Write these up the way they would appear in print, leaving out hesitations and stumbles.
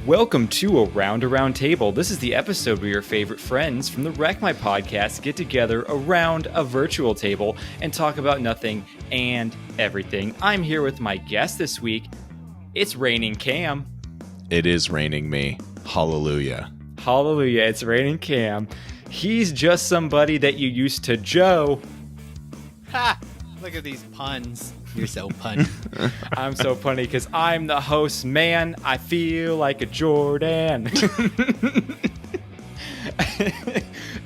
Welcome to Around Table. This is the episode where your favorite friends from the Wreck My podcast get together around a virtual table and talk about nothing and everything. I'm here with my guest this week. It's raining Cam. It is raining me. Hallelujah. Hallelujah. It's raining Cam. He's just somebody that you used to Joe. Ha! Look at these puns. You're so punny. I'm so punny because I'm the host, man. I feel like a Jordan.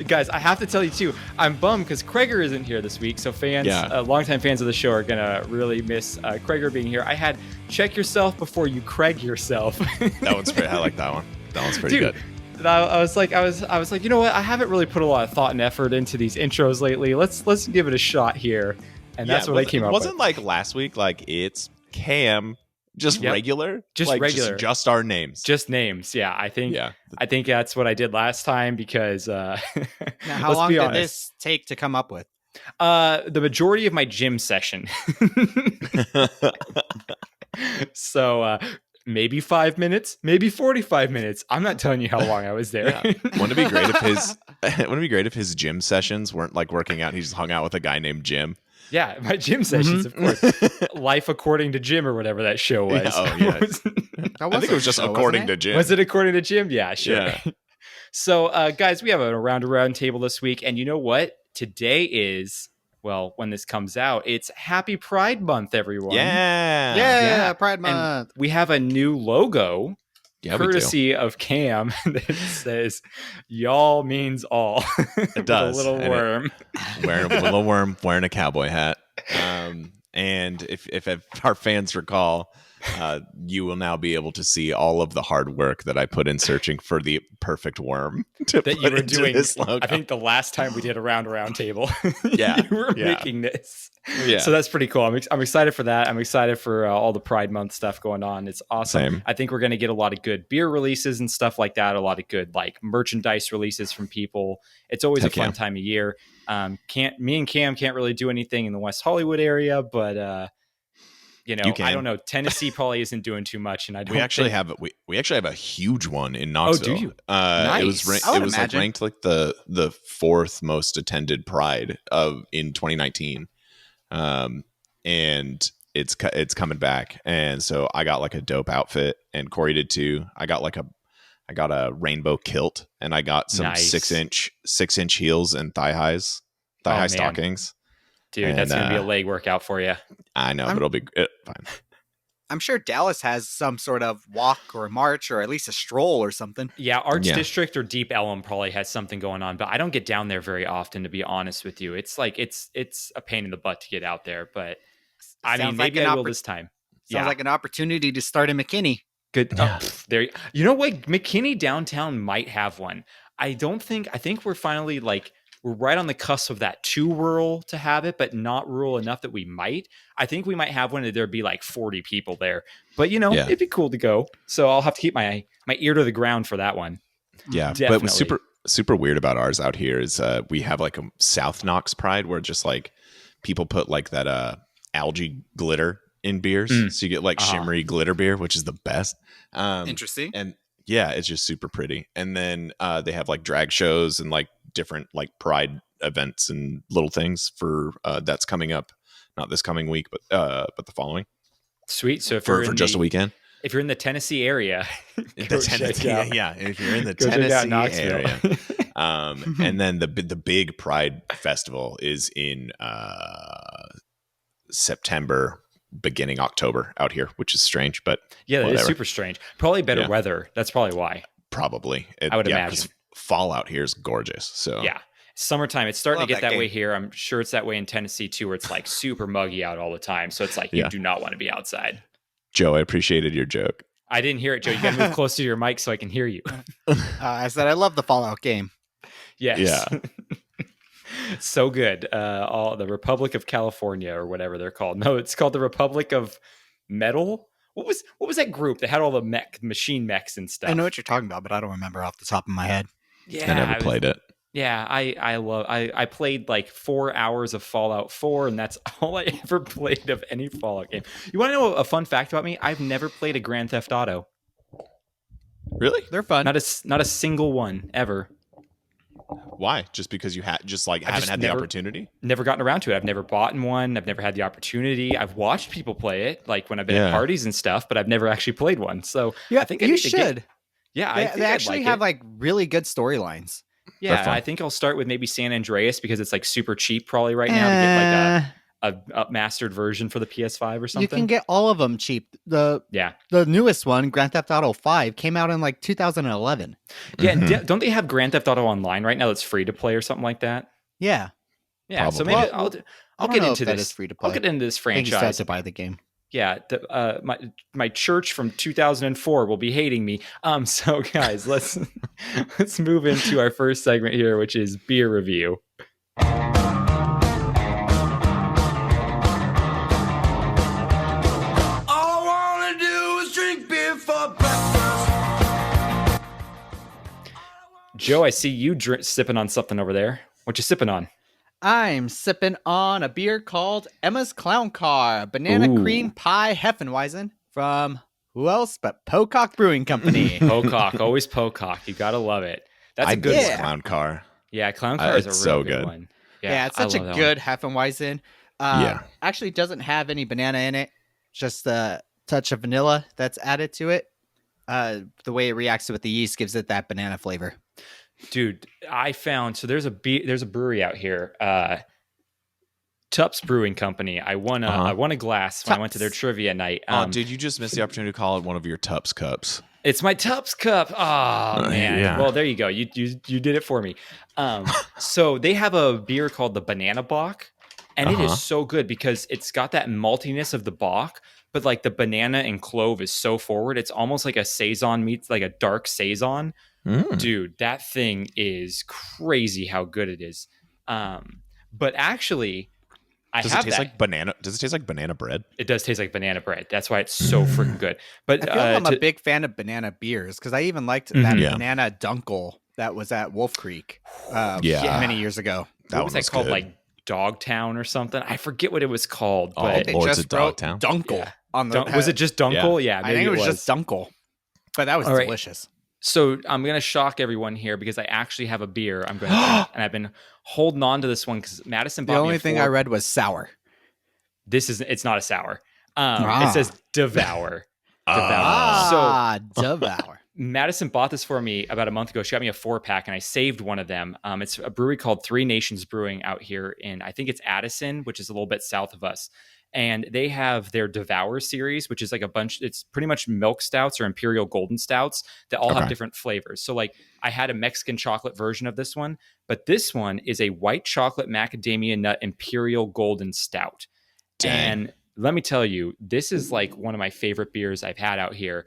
Guys, I have to tell you too, I'm bummed because Krager isn't here this week. So fans, longtime fans of the show are gonna really miss Krager being here. I had check yourself before you Craig yourself. That one's pretty. I like that one. That one's pretty good. I was like, you know what? I haven't really put a lot of thought and effort into these intros lately. Let's give it a shot here. And that's what I came up with. It wasn't like last week, like it's Cam, regular? Just like, regular. Just our names. Just names, yeah. I think that's what I did last time because... now, how long did this take to come up with? The majority of my gym session. So... maybe 5 minutes, maybe 45 minutes. I'm not telling you how long I was there. Wouldn't it be great if his gym sessions weren't like working out? He just hung out with a guy named Jim. Yeah, my gym sessions, of course. Life According to Jim or whatever that show was. I think it was just According to Jim. Was it According to Jim? Yeah, sure. Yeah. So, guys, we have a round table this week. And you know what? Today is... Well, when this comes out, it's Happy Pride Month, everyone. Yeah, Pride Month. And we have a new logo, courtesy of Cam, that says, y'all means all. It does. A little worm. Wearing a little worm, wearing a cowboy hat. And if our fans recall, you will now be able to see all of the hard work that I put in searching for the perfect worm that you were doing. I think the last time we did a round table, you were making this. Yeah. So that's pretty cool. I'm excited for that. I'm excited for all the Pride Month stuff going on. It's awesome. Same. I think we're going to get a lot of good beer releases and stuff like that. A lot of good like merchandise releases from people. It's always a fun time of year. Me and Cam can't really do anything in the West Hollywood area, but I don't know. Tennessee probably isn't doing too much, and we actually have a huge one in Knoxville. Oh, do you? Nice. It was like ranked like the fourth most attended Pride in 2019, and it's coming back. And so I got like a dope outfit, and Corey did too. I got a rainbow kilt, and I got some 6-inch heels and thigh high stockings. Dude, and that's going to be a leg workout for you. I know, but it'll be fine. I'm sure Dallas has some sort of walk or march or at least a stroll or something. Yeah, Arts District or Deep Ellum probably has something going on, but I don't get down there very often, to be honest with you. It's like it's a pain in the butt to get out there, but I mean, maybe I will this time. Sounds like an opportunity to start in McKinney. Good. Yeah. There. You know what? McKinney downtown might have one. I think we're finally like... We're right on the cusp of that too rural to have it, but not rural enough that we might. I think we might have one that there'd be like 40 people there. But, it'd be cool to go. So I'll have to keep my ear to the ground for that one. Yeah, definitely. But what's super weird about ours out here is we have like a South Knox Pride where just like people put like that algae glitter in beers. So you get like shimmery glitter beer, which is the best. Interesting. And yeah, it's just super pretty. And then they have like drag shows and like different like Pride events and little things for that's coming up, not this coming week, but the following. Sweet. So for just a weekend, if you're in the Tennessee area, if you're in the Tennessee area, and then the big Pride festival is in September. Beginning October out here, which is strange, but that is super strange. Probably better weather. That's probably why. Probably, I would imagine. Fall out here is gorgeous. So summertime. It's starting to get that way here. I'm sure it's that way in Tennessee too, where it's like super muggy out all the time. So it's like you do not want to be outside. Joe, I appreciated your joke. I didn't hear it, Joe. You got to move close to your mic so I can hear you. I said I love the Fallout game. Yes. Yeah. So good. All the Republic of California or whatever they're called. No, it's called the Republic of Metal. What was that group that had all the machine mechs and stuff? I know what you're talking about, but I don't remember off the top of my head. Yeah, I never played it. Yeah, I played like 4 hours of Fallout 4, and that's all I ever played of any Fallout game. You want to know a fun fact about me? I've never played a Grand Theft Auto. Really? They're fun. Not a single one ever. Why? Just because you haven't had the opportunity? Never gotten around to it. I've never bought in one. I've never had the opportunity. I've watched people play it, like when I've been at parties and stuff, but I've never actually played one. So I think you should. They actually have like really good storylines. Yeah, I think I'll start with maybe San Andreas because it's like super cheap probably right now to get like a mastered version for the PS5 or something. You can get all of them cheap. The newest one, Grand Theft Auto 5, came out in like 2011. Yeah, and don't they have Grand Theft Auto Online right now that's free to play or something like that? Yeah. Yeah, probably. So maybe I'll get into this. Free to play. I'll get into this franchise. I think you still have to buy the game. Yeah, my church from 2004 will be hating me. So guys, let's move into our first segment here, which is beer review. Joe, I see you sipping on something over there. What you sipping on? I'm sipping on a beer called Emma's Clown Car Banana Cream Pie Hefeweizen from who else but Pocock Brewing Company. Pocock, always Pocock. You gotta love it. That's a good one. Clown Car. Yeah, Clown Car is a real good one. Yeah, it's such a good Hefeweizen. Actually doesn't have any banana in it. Just a touch of vanilla that's added to it. The way it reacts with the yeast gives it that banana flavor. Dude, I found there's a brewery out here, Tups Brewing Company. I won a glass when I went to their trivia night. Dude, you just missed the opportunity to call it one of your Tups cups. It's my Tups cup. Oh man. Yeah. Well, there you go. You did it for me. So they have a beer called the Banana Bock, and it is so good because it's got that maltiness of the Bock, but like the banana and clove is so forward. It's almost like a saison meets like a dark saison. Dude, that thing is crazy how good it is. But actually, Does it taste like banana bread? It does taste like banana bread. That's why it's so freaking good. But I feel like I'm a big fan of banana beers because I even liked that banana dunkel that was at Wolf Creek many years ago. What was that called? Good. Like Dogtown or something? I forget what it was called. But they just wrote Dunkel. Yeah. On the was it just Dunkel? Yeah, I think it was just Dunkel. But that was delicious. So I'm going to shock everyone here because I actually have a beer I'm going to drink, and I've been holding on to this one because Madison bought me the only thing I read was sour. It's not a sour. It says Devour. Devour. Madison bought this for me about a month ago. She got me a 4-pack and I saved one of them. It's a brewery called Three Nations Brewing out here in, I think it's Addison, which is a little bit south of us. And they have their Devour series, which is like it's pretty much milk stouts or imperial golden stouts that all have different flavors. So like I had a Mexican chocolate version of this one, but this one is a white chocolate macadamia nut imperial golden stout. Dang. And let me tell you, this is like one of my favorite beers I've had out here.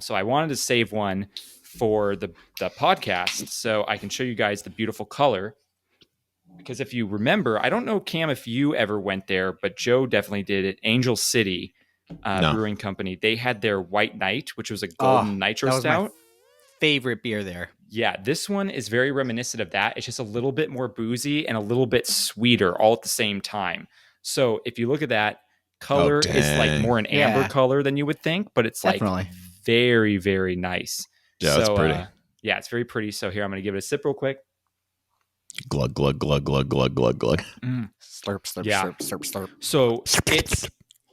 So I wanted to save one for the podcast so I can show you guys the beautiful color. Because if you remember, I don't know, Cam, if you ever went there, but Joe definitely did it. Angel City Brewing Company. They had their White Knight, which was a golden nitro stout. My favorite beer there. Yeah, this one is very reminiscent of that. It's just a little bit more boozy and a little bit sweeter all at the same time. So if you look at that, color is like more an amber color than you would think, but it's like very, very nice. Yeah, it's pretty. Yeah, it's very pretty. So here, I'm going to give it a sip real quick. Glug, glug, glug, glug, glug, glug, glug. Slurp, slurp, slurp, slurp, slurp. So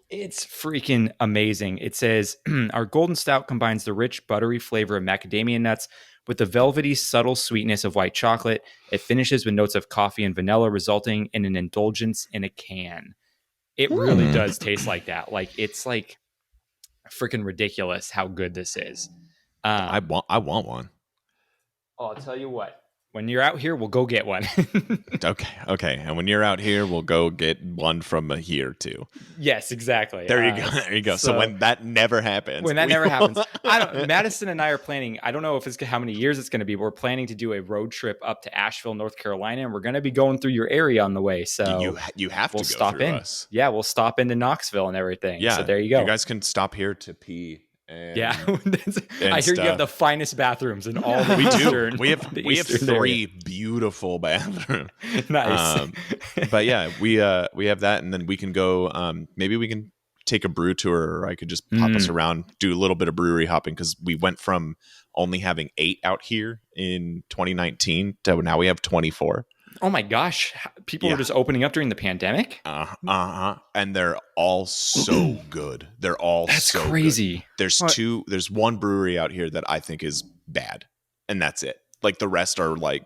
it's freaking amazing. It says, our golden stout combines the rich, buttery flavor of macadamia nuts with the velvety, subtle sweetness of white chocolate. It finishes with notes of coffee and vanilla, resulting in an indulgence in a can. It really does taste like that. Like, it's like freaking ridiculous how good this is. I want one. Oh, I'll tell you what. When you're out here, we'll go get one. Okay. And when you're out here, we'll go get one from here too. Yes, exactly. There you go. So when that never happens. Madison and I are planning, I don't know if it's how many years it's going to be, but we're planning to do a road trip up to Asheville, North Carolina, and we're going to be going through your area on the way. So you have to stop through in. Us. Yeah, we'll stop into Knoxville and everything. Yeah. So there you go. You guys can stop here to pee. I hear you have the finest bathrooms in all the Eastern. We have 3 beautiful bathrooms. Nice. But yeah, we have that, and then we can go. Maybe we can take a brew tour, or I could just pop us around, do a little bit of brewery hopping, because we went from only having 8 out here in 2019 to now we have 24. Oh my gosh. People were just opening up during the pandemic? And they're all so good. They're all so crazy. Good. There's one brewery out here that I think is bad, and that's it. Like the rest are like,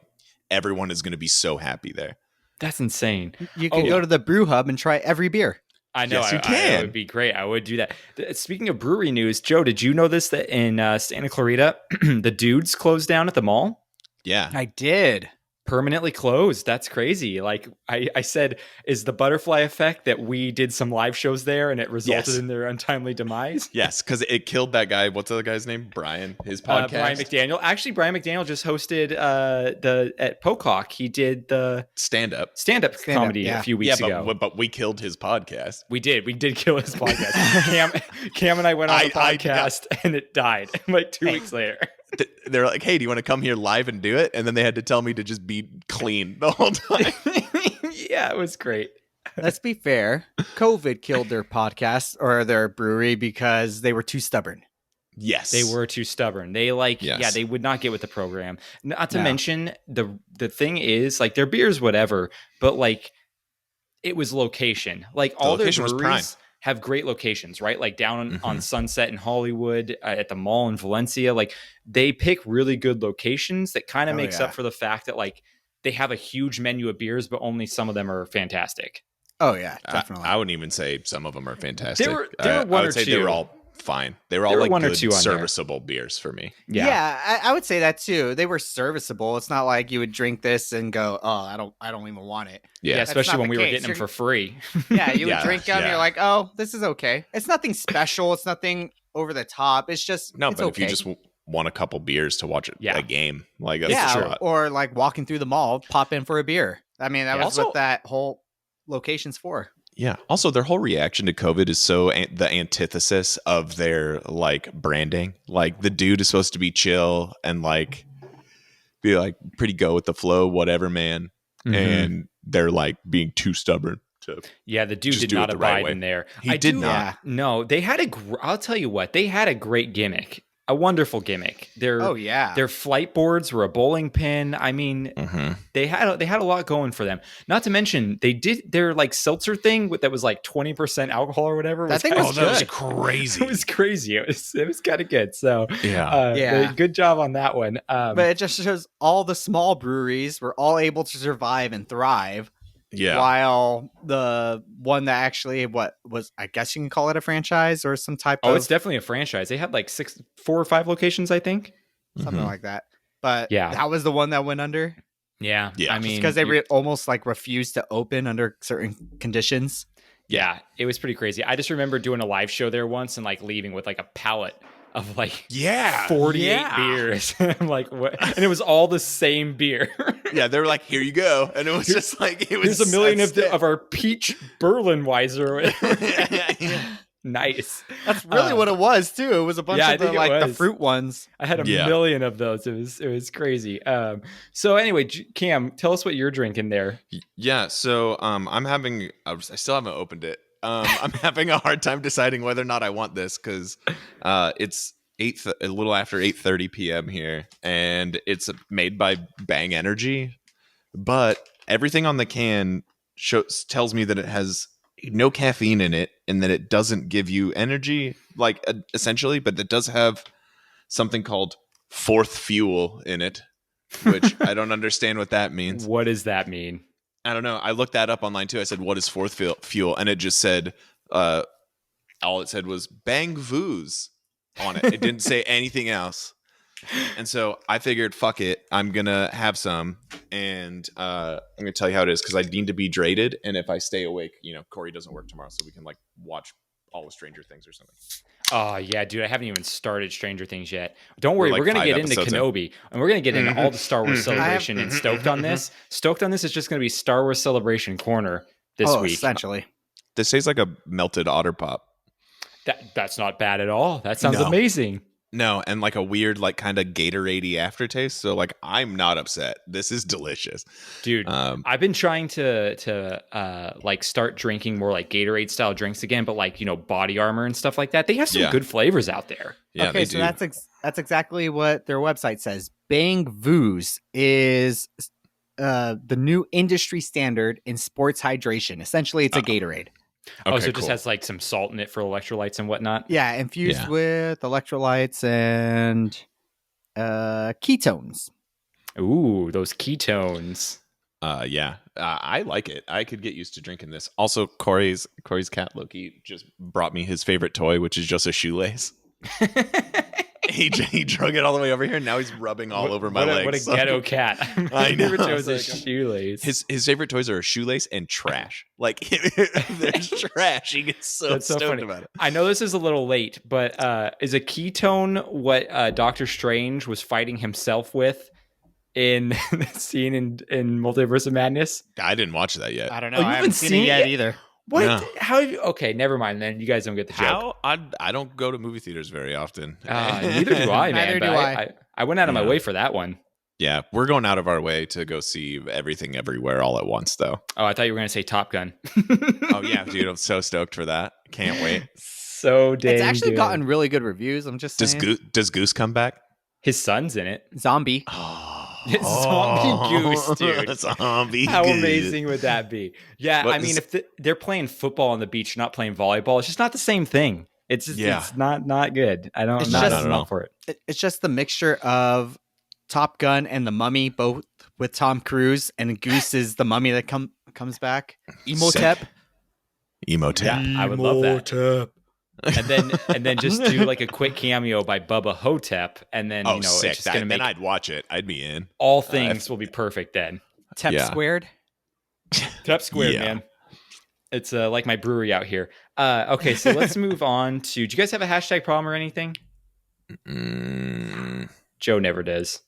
everyone is going to be so happy there. That's insane. You can go to the brew hub and try every beer. I know. Yes, you can. It would be great. I would do that. Speaking of brewery news, Joe, did you know this, that in Santa Clarita, the Dudes closed down at the mall? Yeah. I did. Permanently closed. That's crazy. Like I said, is the butterfly effect that we did some live shows there and it resulted in their untimely demise? Yes, because it killed that guy. What's the other guy's name? Brian. His podcast. Brian McDaniel. Actually, Brian McDaniel just hosted at Pocock. He did the stand-up comedy a few weeks ago. But we killed his podcast. We did kill his podcast. Cam and I went on the podcast and it died like 2 weeks later. They're like, hey, do you want to come here live and do it? And then they had to tell me to just be clean the whole time. Yeah, it was great. Let's be fair. COVID killed their podcast or their brewery because they were too stubborn. Yes. They were too stubborn. They they would not get with the program. Not to mention the thing is, like, their beers, whatever, but like it was location. Like all their breweries have great locations, right? Like down on Sunset in Hollywood, at the mall in Valencia. Like they pick really good locations that kind of makes up for the fact that like they have a huge menu of beers, but only some of them are fantastic. Oh yeah, definitely. I wouldn't even say some of them are fantastic. There were one or two. They were all fine. They were all like good, serviceable beers for me. Yeah, I would say that too. They were serviceable. It's not like you would drink this and go, "Oh, I don't even want it." Yeah, especially when we were getting them for free. Yeah, you would drink them. You're like, "Oh, this is okay." It's nothing special. It's nothing over the top. It's just but if you just want a couple beers to watch a game, like that's or like walking through the mall, pop in for a beer. I mean, that was what that whole location's for. Yeah. Also, their whole reaction to COVID is so the antithesis of their like branding. Like the Dude is supposed to be chill and like be like pretty go with the flow, whatever, man. And they're like being too stubborn to. Yeah, the Dude did not abide in there. He did not. No, they had I'll tell you what, they had a great gimmick. A wonderful gimmick. Their flight boards were a bowling pin. I mean, they had a lot going for them. Not to mention, they did their like seltzer thing that was like 20% alcohol or whatever. That thing was that was crazy. It was crazy. It was kind of good. So yeah, good job on that one. But it just shows all the small breweries were all able to survive and thrive. Yeah. While the one that actually was, I guess you can call it a franchise or some type of. Oh, it's definitely a franchise. They had like 4 or 5 locations, I think. Something like that. But that was the one that went under. Yeah. I mean, because they almost like refused to open under certain conditions. Yeah. It was pretty crazy. I just remember doing a live show there once and like leaving with like a pallet of like 48 beers. I'm like, what? And it was all the same beer. Yeah, they were like, here you go. And it was just like, it was. Here's a million of our peach Berlinweiser. Nice. That's really what it was too. It was a bunch of the fruit ones. I had a million of those. It was crazy. So anyway, Cam, tell us what you're drinking there. Yeah. So I still haven't opened it. I'm having a hard time deciding whether or not I want this because it's a little after 8:30 p.m. here, and it's made by Bang Energy, but everything on the can tells me that it has no caffeine in it and that it doesn't give you energy, like essentially, but it does have something called fourth fuel in it, which I don't understand what that means. What does that mean? I don't know. I looked that up online too. I said, what is fourth fuel? And it just said, all it said was Bang Voos on it. It didn't say anything else. And so I figured, fuck it. I'm going to have some. And I'm going to tell you how it is because I need to be hydrated. And if I stay awake, Corey doesn't work tomorrow. So we can like watch all of Stranger Things or something. Oh, yeah, dude. I haven't even started Stranger Things yet. Don't worry. We're going to get into Kenobi. And we're going to get into all the Star Wars Celebration and Stoked on this. Stoked on this is just going to be Star Wars Celebration Corner this week. Essentially. This tastes like a melted otter pop. That's not bad at all. That sounds amazing. No, and like a weird, like kind of Gatorade-y aftertaste. So like, I'm not upset. This is delicious, dude. I've been trying to like start drinking more like Gatorade style drinks again, but like Body Armor and stuff like that. They have some good flavors out there. Yeah, okay, so that's exactly what their website says. Bang Voos is the new industry standard in sports hydration. Essentially, it's a Gatorade. Okay, so it just has like some salt in it for electrolytes and whatnot. Yeah, infused with electrolytes and ketones. Ooh, those ketones. I like it. I could get used to drinking this. Also, Corey's cat Loki just brought me his favorite toy, which is just a shoelace. He drug it all the way over here, and now he's rubbing all over my legs. What a ghetto cat! I know. Favorite toys are a shoelace. His favorite toys are a shoelace and trash. Like there's trash. He gets so stoked about it. I know this is a little late, but is a ketone what Doctor Strange was fighting himself with in the scene in Multiverse of Madness? I didn't watch that yet. I don't know. I haven't seen it yet either. What? No. How have you? Okay, never mind. Then you guys don't get the joke. I don't go to movie theaters very often. Neither do I, man. Neither do I went out of my way for that one. Yeah, we're going out of our way to go see Everything Everywhere all at once, though. Oh, I thought you were going to say Top Gun. Oh yeah, dude, I'm so stoked for that. Can't wait. So dang. It's actually good. gotten really good reviews. I'm just saying. Does Goose come back? His son's in it. Zombie. Zombie Goose, dude. Zombie How Goose. amazing would that be? Yeah, I mean, if they're playing football on the beach, not playing volleyball, it's just not the same thing. It's just, it's not good. I'm not for it. It's just the mixture of Top Gun and The Mummy, both with Tom Cruise, and Goose is the mummy that comes back. Emotep. Yeah, I would love that. and then just do like a quick cameo by Bubba Hotep, and then sick. it's just gonna make. Then I'd watch it. I'd be in. All things will be perfect then. Tep squared. Tep squared, man. It's like my brewery out here. Okay, so let's move on to. Do you guys have a hashtag problem or anything? Joe never does.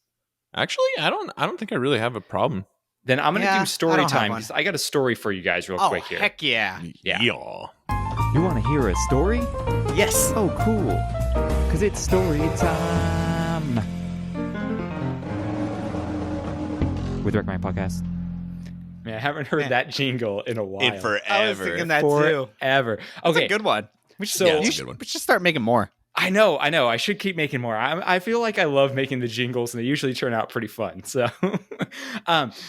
Actually, I don't think I really have a problem. Then I'm gonna do story time because I got a story for you guys real quick here. Heck yeah. You want to hear a story? Yes. Oh, cool. Because it's story time. With Direct My Podcast. Man, I haven't heard that jingle in a while. In forever. I was thinking that too. Forever. Okay. That's a good one. We should start making more. I know. I should keep making more. I feel like I love making the jingles, and they usually turn out pretty fun. So,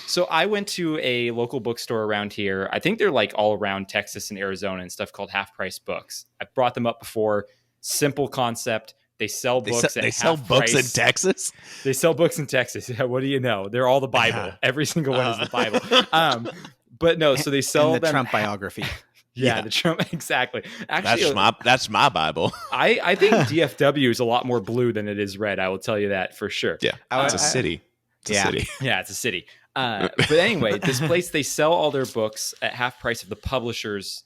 so I went to a local bookstore around here. I think they're like all around Texas and Arizona and stuff called Half Price Books. I've brought them up before. Simple concept. They sell books. They sell books in Texas. They sell books in Texas. Yeah, what do you know? They're all the Bible. Every single one is the Bible. But no, so they sell and the them Trump biography. Yeah, the Trump, exactly. Actually, that's my Bible. I think DFW is a lot more blue than it is red. I will tell you that for sure. Yeah, it's a city. It's a city. Yeah, it's a city. But anyway, this place, they sell all their books at half price of the publisher's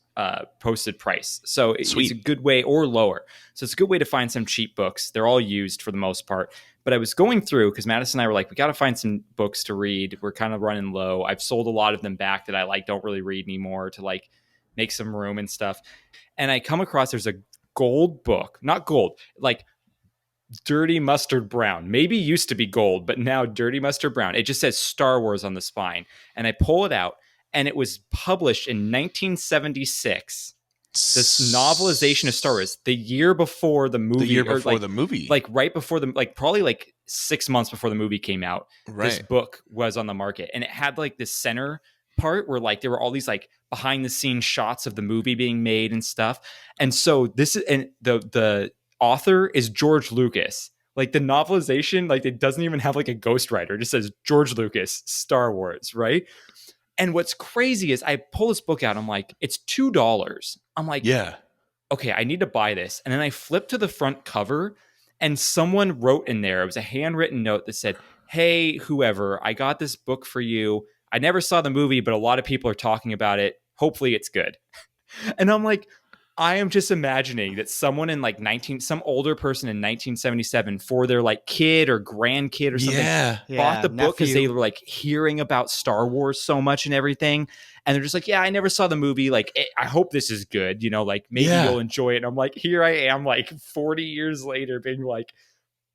posted price. So it's a good way, or lower. So it's a good way to find some cheap books. They're all used for the most part. But I was going through, because Madison and I were like, we got to find some books to read. We're kind of running low. I've sold a lot of them back that I don't really read anymore to make some room and stuff. And I come across, there's a gold book, not gold, like dirty mustard brown, maybe used to be gold, but now dirty mustard brown. It just says Star Wars on the spine. And I pull it out, and it was published in 1976. This novelization of Star Wars, the year before the movie. The movie. Like right before probably 6 months before the movie came out. Right. This book was on the market, and it had this center part where there were all these behind the scenes shots of the movie being made and stuff. And so this is, and the author is George Lucas. The novelization, it doesn't even have a ghostwriter. It just says George Lucas, Star Wars, right? And what's crazy is I pull this book out. I'm like, it's $2. I'm like, yeah, okay, I need to buy this. And then I flip to the front cover, and someone wrote in there, it was a handwritten note that said, hey, whoever, I got this book for you. I never saw the movie, but a lot of people are talking about it. Hopefully it's good. And I'm like, I am just imagining that someone in some older person in 1977 for their kid or grandkid or something bought the book because they were hearing about Star Wars so much and everything. And they're just yeah, I never saw the movie. I hope this is good. Maybe you'll enjoy it. And I'm here I am 40 years later being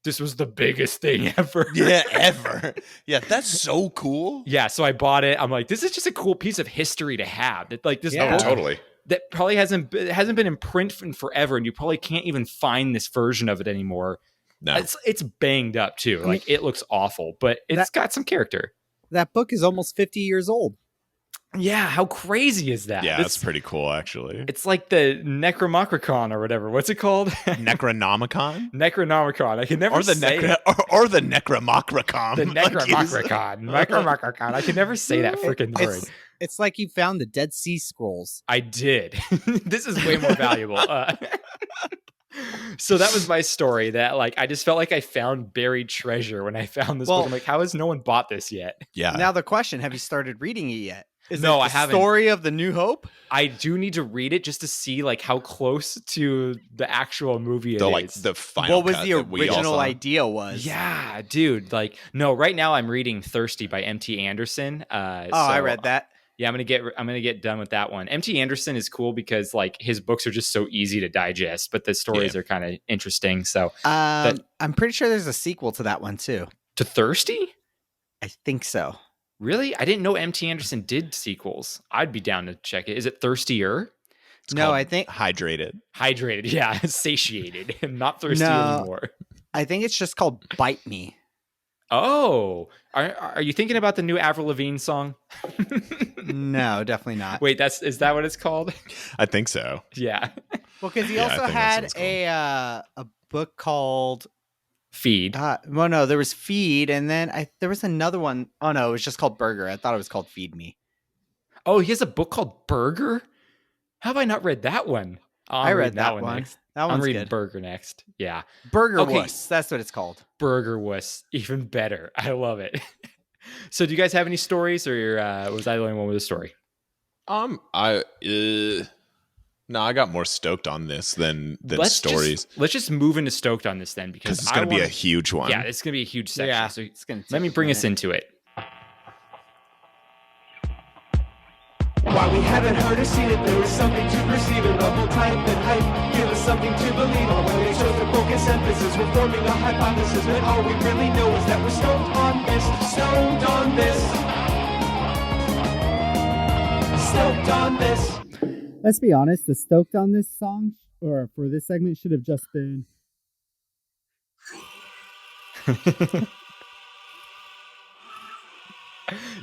this was the biggest thing ever. Yeah, ever. Yeah, that's so cool. Yeah, so I bought it. I'm like, this is just a cool piece of history to have. That like this Yeah. book Totally. that probably hasn't been in print in forever, and you probably can't even find this version of it anymore. No. It's banged up too. Like it looks awful, but it's got some character. That book is almost 50 years old. Yeah, how crazy is that? Yeah, that's pretty cool, actually. It's like the Necronomicon or whatever. What's it called? Necronomicon? Necronomicon. I can never say it. Or the Necromocracon. The Necromocracon. Necromocracon. I can never say that freaking word. It's like you found the Dead Sea Scrolls. I did. This is way more valuable. So that was my story. That like I just felt like I found buried treasure when I found this book. I'm like, how has no one bought this yet? Yeah. Now the question: have you started reading it yet? Is No, it I the haven't. Story of the New Hope? I do need to read it just to see like how close to the actual movie it is. Like the final What was cut the that we all original saw. idea was? Yeah, dude. Like, no, right now I'm reading Thirsty by M.T. Anderson. I read that. Yeah, I'm gonna get done with that one. M.T. Anderson is cool because like his books are just so easy to digest, but the stories are kind of interesting. So I'm pretty sure there's a sequel to that one too. to Thirsty? I think so. Really? I didn't know M.T. Anderson did sequels. I'd be down to check it. Is it Thirstier? It's No, called I think Hydrated. Hydrated, yeah, satiated, not thirsty No. anymore. I think it's just called Bite Me. Oh, are you thinking about the new Avril Lavigne song? No, definitely not. Wait, is that what it's called? I think so. Yeah. Well, because he Yeah, I also think that's what had it's a book called. Feed. Well, no, there was Feed, and then there was another one. Oh no, it was just called Burger. I thought it was called Feed Me. Oh, he has a book called Burger? How have I not read that one? Oh, I I'm read reading that one. next. That I'm one's reading good. Burger next. Yeah. Burger Okay. Wuss. That's what it's called. Burger Wuss. Even better. I love it. So do you guys have any stories, or was I the only one with a story? I got more stoked on this than stories. Let's just move into Stoked on this then, because Because it's going to be a huge one. Yeah, it's going to be a huge section. Yeah, So it's gonna. let me take a bring us minute. into it. Why we haven't heard or seen it, there is something to perceive in level type and hype. Give us something to believe on. When they chose to focus emphasis, we're forming a hypothesis. But all we really know is that we're stoked on this, stoked on this, stoked on this. Let's be honest, the Stoked on this song, or for this segment, should have just been...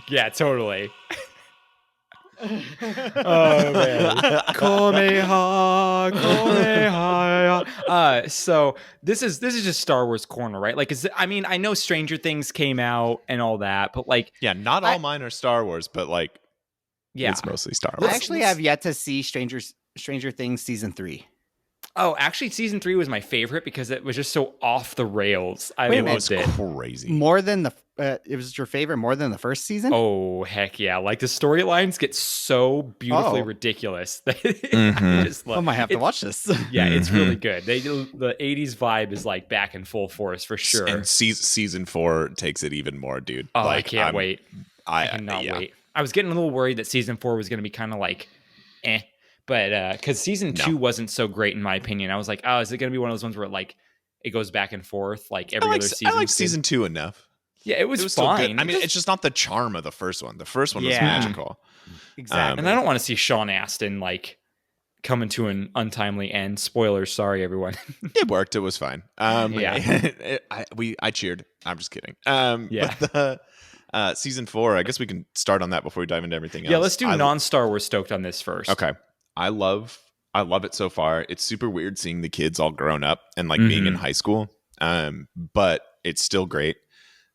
Yeah, totally. Oh man. So this is just Star Wars corner, right? Like, I know Stranger Things came out and all that, but like, Yeah, not all mine are Star Wars, but like, yeah. it's mostly Star I Wars. actually have yet to see Stranger Things season 3. Oh, actually, season 3 was my favorite because it was just so off the rails. I Wait a loved It it. was crazy. More than it was your favorite more than the first season? Oh heck yeah! Like the storylines get so beautifully ridiculous that Mhm. I just love. I might have to it. watch this. Yeah, it's Mhm. really good. The 80s vibe is like back in full force for sure. And season 4 takes it even more, dude. Oh, like, I can't wait. I cannot yeah. wait. I was getting a little worried that season 4 was going to be kind of like, but because season 2 wasn't so great in my opinion. I was like, oh, is it going to be one of those ones where like it goes back and forth like every other season? I like season 2 enough. Yeah, it was still good. fine. I mean, it's just not the charm of the first one. The first one was Yeah. magical. Exactly. and I don't want to see Sean Astin like coming to an untimely end. Spoilers, sorry everyone. It worked. It was fine. Yeah. I cheered. I'm just kidding. Yeah. But the season 4, I guess we can start on that before we dive into everything else. Yeah, let's do non-Star Wars Stoked on this first. Okay. I love it so far. It's super weird seeing the kids all grown up and like being in high school. But it's still great.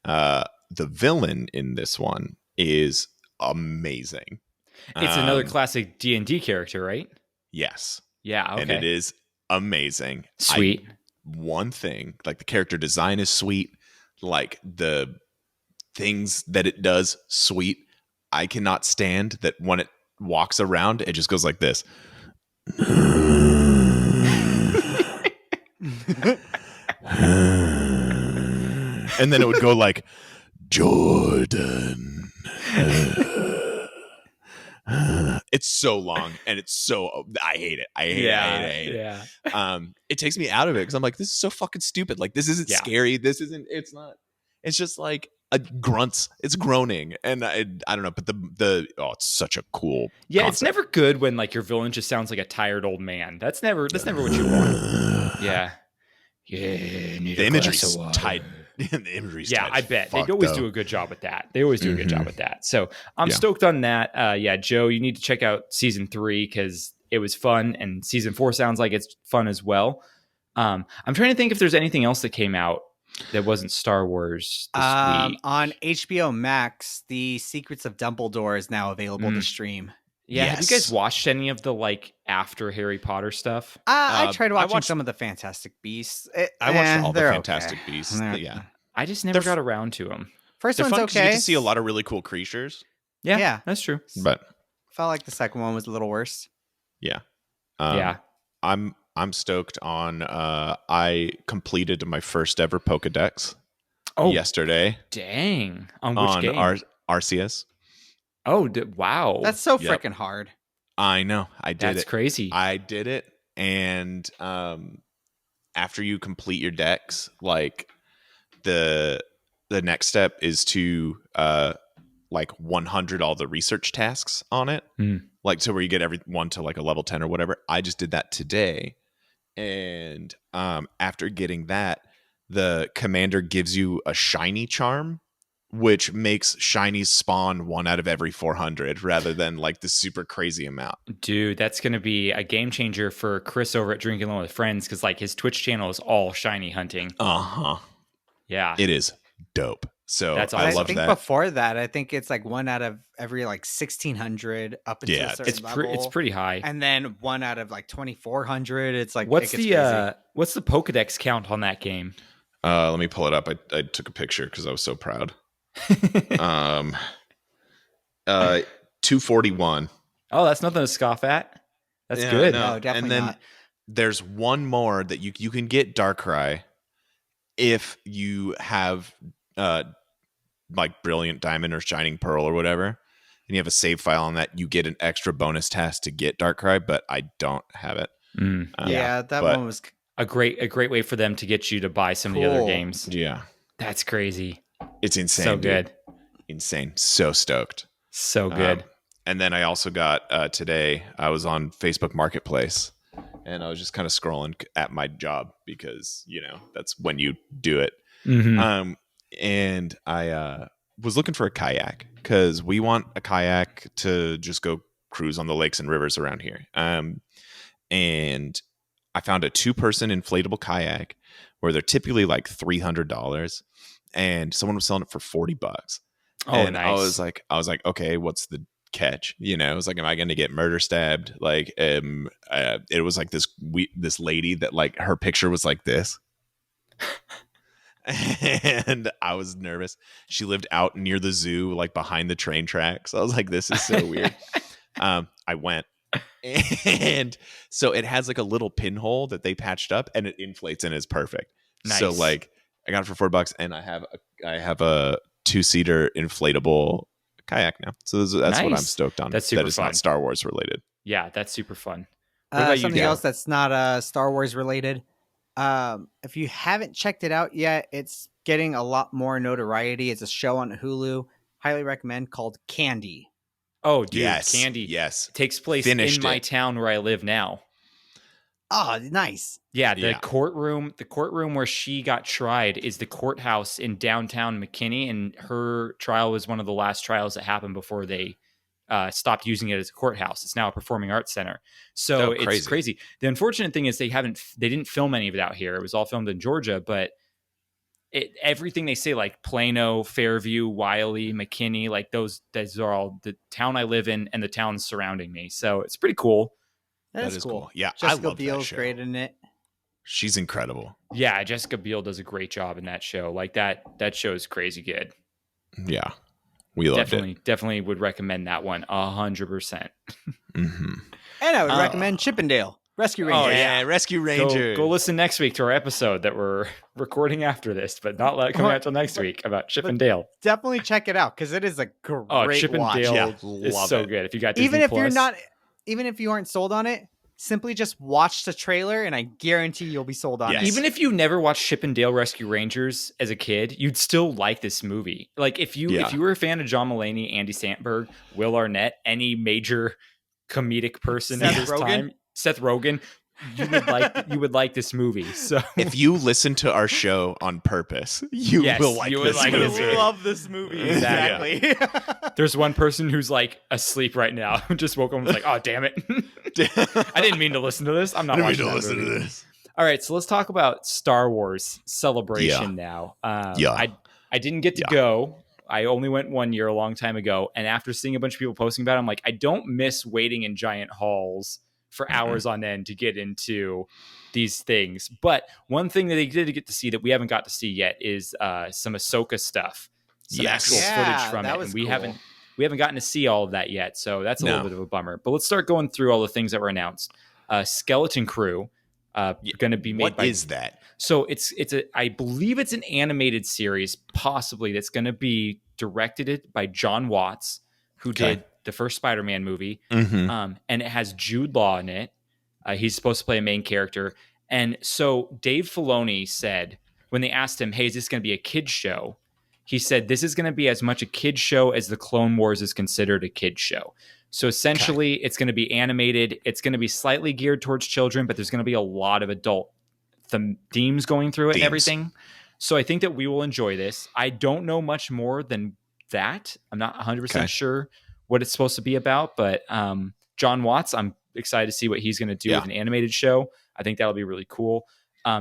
The villain in this one is amazing. It's another classic D&D character, right? Yes. Yeah, okay. And it is amazing. Sweet. One thing, like the character design is sweet. Like the things that it does, sweet. I cannot stand that when it walks around, it just goes like this. And then it would go like, Jordan. It's so long and it's so I hate it. I hate it. Yeah. It takes me out of it because I'm like, this is so fucking stupid. Like, this isn't scary. It's not. It's just like a grunts. It's groaning, and I don't know. But it's such a cool. Yeah, it's never good when like your villain just sounds like a tired old man. That's never what you want. Yeah. The imagery's tight. The imagery's tight. I bet they always do a good job with that. So I'm stoked on that. Joe, you need to check out season 3 because it was fun, and season 4 sounds like it's fun as well. I'm trying to think if there's anything else that came out that wasn't Star Wars this week. On HBO Max, The Secrets of Dumbledore is now available to stream. Yeah, have you guys watched any of the like after Harry Potter stuff? I tried watching some of the Fantastic Beasts. I watched all the Fantastic Beasts. Yeah, I just never got around to them. First one's okay. You get to see a lot of really cool creatures. Yeah, that's true. But felt like the second one was a little worse. Yeah, I'm stoked on. I completed my first ever Pokedex. Yesterday. Dang! On which game? Arceus. Oh, wow. That's so freaking hard. I know. I did it. That's crazy. I did it. And after you complete your decks, like the next step is to like 100 all the research tasks on it. Like, so where you get everyone to like a level 10 or whatever. I just did that today. And after getting that, the commander gives you a shiny charm, which makes shinies spawn 1 out of every 400 rather than like the super crazy amount. Dude, that's going to be a game changer for Chris over at Drinking Alone with Friends because like his Twitch channel is all shiny hunting. Yeah. It is dope. So that's awesome. awesome. I love that. Before that, I think it's like 1 out of every like 1600 up into a certain level. It's pretty high. And then 1 out of like 2400. It's like what's the Pokedex count on that game? Let me pull it up. I took a picture because I was so proud. 241. Oh, that's nothing to scoff at. That's good. No, definitely and then not. There's one more that you can get Darkrai if you have like Brilliant Diamond or Shining Pearl or whatever, and you have a save file on that. You get an extra bonus task to get Darkrai, but I don't have it. That one was a great way for them to get you to buy some of the other games. Yeah, that's crazy. It's insane. So good. Dude. Insane. So stoked. So good. And then I also got today, I was on Facebook Marketplace and I was just kind of scrolling at my job because, you know, that's when you do it. And I was looking for a kayak because we want a kayak to just go cruise on the lakes and rivers around here. And I found a 2-person inflatable kayak where they're typically like $300. And someone was selling it for $40. Oh, and nice. I was like, okay, what's the catch? You know, it was like, am I going to get murder stabbed? Like, it was like this lady that like her picture was like this. And I was nervous. She lived out near the zoo, like behind the train tracks. I was like, this is so weird. I went. And so it has like a little pinhole that they patched up and it inflates and is perfect. Nice. So like I got it for $4 and I have a 2-seater inflatable kayak now. So that's what I'm stoked on. That's super that is fun. not Star Wars related. Yeah, that's super fun. What about something you, else that's not Star Wars related? If you haven't checked it out yet, it's getting a lot more notoriety. It's a show on Hulu. Highly recommend, called Candy. Oh, dude, yes, Candy. Yes. It takes place Finished in my town where I live now. Oh, nice. Yeah, the courtroom where she got tried is the courthouse in downtown McKinney, and her trial was one of the last trials that happened before they stopped using it as a courthouse. It's now a performing arts center. So it's crazy. The unfortunate thing is they didn't film any of it out here. It was all filmed in Georgia, but everything they say, like Plano, Fairview, Wiley, McKinney, like those are all the town I live in and the towns surrounding me. So it's pretty cool. That is cool. Yeah, Jessica I love Biel's that show. great in it. She's incredible. Yeah, Jessica Biel does a great job in that show. Like that show is crazy good. Yeah, we loved it. Definitely would recommend that one 100%. And I would recommend Chippendale. Rescue Ranger. Oh yeah, Rescue Ranger. Go listen next week to our episode that we're recording after this, but not coming out till next week about Chip and Dale. Definitely check it out because it is a great Chip and watch. Dale is so good. If you got Disney even if Plus. even if you aren't sold on it, simply just watch the trailer, and I guarantee you'll be sold on it. Even if you never watched Chip and Dale Rescue Rangers as a kid, you'd still like this movie. Like if you were a fan of John Mulaney, Andy Samberg, Will Arnett, any major comedic person at this time, Seth Rogen, you would like this movie. So if you listen to our show on purpose, you will like this movie. You love this movie. Exactly. Yeah. There's one person who's like asleep right now who just woke up and was like, oh damn it. I didn't mean to listen to this. I'm not watching that movie. To this. All right, so let's talk about Star Wars Celebration now. I didn't get to go. I only went 1 year a long time ago. And after seeing a bunch of people posting about it, I'm like, I don't miss waiting in giant halls for hours on end to get into these things. But one thing that they did get to see that we haven't got to see yet is some Ahsoka stuff. Some actual footage from it. And we haven't gotten to see all of that yet. So that's a little bit of a bummer. But let's start going through all the things that were announced. Skeleton Crew. Going to be made What is that? So I believe it's an animated series, possibly, that's going to be directed by John Watts, who did the first Spider-Man movie. And it has Jude Law in it. He's supposed to play a main character. And so Dave Filoni said, when they asked him, hey, is this going to be a kid's show? He said, this is going to be as much a kid's show as the Clone Wars is considered a kid's show. So essentially, it's going to be animated. It's going to be slightly geared towards children, but there's going to be a lot of adult themes going through it and everything. So I think that we will enjoy this. I don't know much more than that. I'm not 100% sure what it's supposed to be about, but John Watts, I'm excited to see what he's going to do with an animated show. I think that'll be really cool.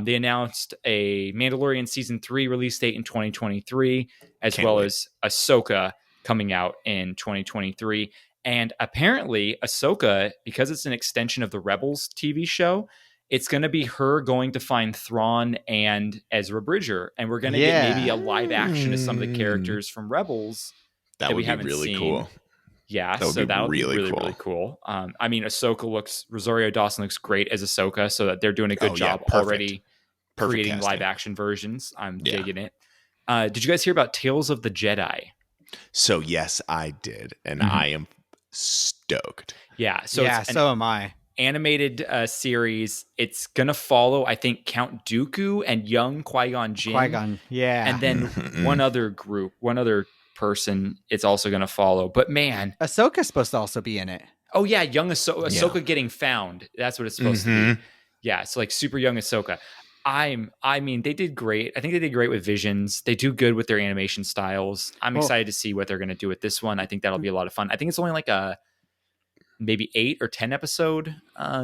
They announced a Mandalorian Season 3 release date in 2023, as well as Ahsoka coming out in 2023. And apparently Ahsoka, because it's an extension of the Rebels TV show, it's going to be her going to find Thrawn and Ezra Bridger. And we're going to get maybe a live action of some of the characters from Rebels that we haven't seen. Cool. Yeah, so that'll be really cool. I mean, Rosario Dawson looks great as Ahsoka, so that they're doing a good job already creating live action versions. I'm digging it. Did you guys hear about Tales of the Jedi? So yes, I did. And I am stoked. Yeah. So am I. Animated series. It's gonna follow, I think, Count Dooku and young Qui-Gon Jinn. And then one other person it's also gonna follow. But man, Ahsoka's supposed to also be in it. Oh yeah, young Ahsoka getting found. That's what it's supposed to be. Yeah, it's like super young Ahsoka. I mean, they did great. I think they did great with Visions. They do good with their animation styles. I'm excited to see what they're going to do with this one. I think that'll be a lot of fun. I think it's only like a maybe 8 or 10 episode